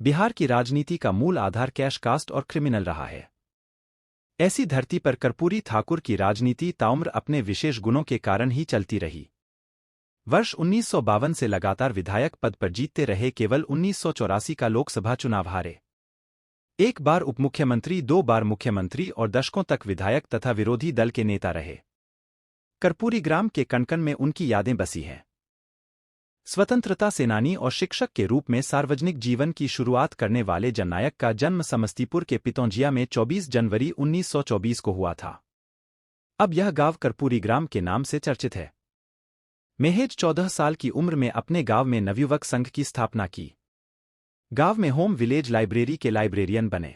बिहार की राजनीति का मूल आधार कैश कास्ट और क्रिमिनल रहा है। ऐसी धरती पर कर्पूरी ठाकुर की राजनीति ताउम्र अपने विशेष गुणों के कारण ही चलती रही। वर्ष 1952 से लगातार विधायक पद पर जीतते रहे, केवल 1984 का लोकसभा चुनाव हारे। एक बार उपमुख्यमंत्री, 2 बार मुख्यमंत्री और दशकों तक विधायक तथा विरोधी दल के नेता रहे। कर्पूरी ग्राम के कण-कण में उनकी यादें बसी हैं। स्वतंत्रता सेनानी और शिक्षक के रूप में सार्वजनिक जीवन की शुरुआत करने वाले जननायक का जन्म समस्तीपुर के पितौंजिया में 24 जनवरी 1924 को हुआ था। अब यह गांव कर्पूरी ग्राम के नाम से चर्चित है। महज 14 साल की उम्र में अपने गांव में नवयुवक संघ की स्थापना की। गांव में होम विलेज लाइब्रेरी के लाइब्रेरियन बने।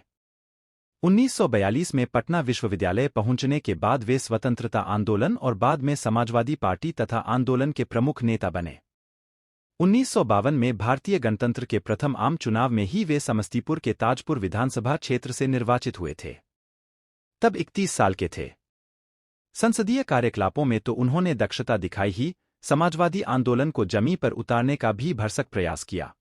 1942 में पटना विश्वविद्यालय पहुंचने के बाद वे स्वतंत्रता आंदोलन और बाद में समाजवादी पार्टी तथा आंदोलन के प्रमुख नेता बने। 1952 में भारतीय गणतंत्र के प्रथम आम चुनाव में ही वे समस्तीपुर के ताजपुर विधानसभा क्षेत्र से निर्वाचित हुए थे। तब 31 साल के थे। संसदीय कार्यकलापों में तो उन्होंने दक्षता दिखाई ही, समाजवादी आंदोलन को जमी पर उतारने का भी भरसक प्रयास किया।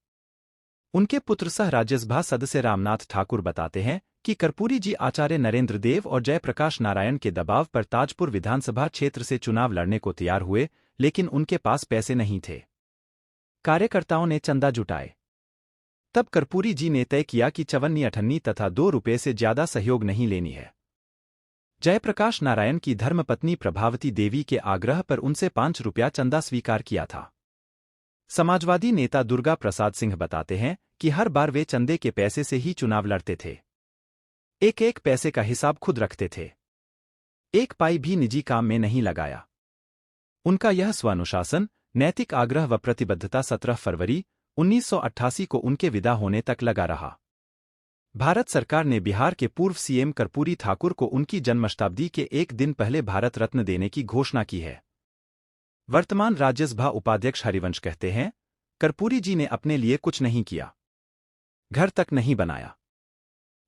उनके पुत्र सह राज्यसभा सदस्य रामनाथ ठाकुर बताते हैं कि कर्पूरी जी आचार्य नरेंद्र देव और जयप्रकाश नारायण के दबाव पर ताजपुर विधानसभा क्षेत्र से चुनाव लड़ने को तैयार हुए, लेकिन उनके पास पैसे नहीं थे। कार्यकर्ताओं ने चंदा जुटाए। तब कर्पूरी जी ने तय किया कि चवन्नी अठन्नी तथा 2 रुपये से ज्यादा सहयोग नहीं लेनी है। जयप्रकाश नारायण की धर्मपत्नी प्रभावती देवी के आग्रह पर उनसे 5 रुपया चंदा स्वीकार किया था। समाजवादी नेता दुर्गा प्रसाद सिंह बताते हैं कि हर बार वे चंदे के पैसे से ही चुनाव लड़ते थे। एक एक पैसे का हिसाब खुद रखते थे। एक पाई भी निजी काम में नहीं लगाया। उनका यह स्वानुशासन, नैतिक आग्रह व प्रतिबद्धता 17 फरवरी 1988 को उनके विदा होने तक लगा रहा। भारत सरकार ने बिहार के पूर्व सीएम कर्पूरी ठाकुर को उनकी जन्मशताब्दी के एक दिन पहले भारत रत्न देने की घोषणा की है। वर्तमान राज्यसभा उपाध्यक्ष हरिवंश कहते हैं, कर्पूरी जी ने अपने लिए कुछ नहीं किया। घर तक नहीं बनाया।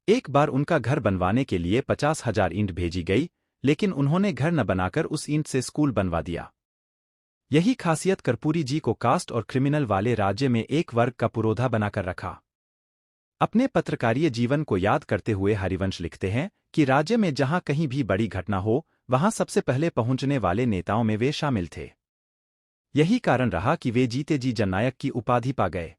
एक बार उनका घर बनवाने के लिए 50,000 ईंट भेजी गई, लेकिन उन्होंने घर न बनाकर उस ईंट से स्कूल बनवा दिया। यही खासियत कर्पूरी जी को कास्ट और क्रिमिनल वाले राज्य में एक वर्ग का पुरोधा बनाकर रखा। अपने पत्रकारीय जीवन को याद करते हुए हरिवंश लिखते हैं कि राज्य में जहां कहीं भी बड़ी घटना हो, वहां सबसे पहले पहुंचने वाले नेताओं में वे शामिल थे। यही कारण रहा कि वे जीते जी जननायक की उपाधि पा गए।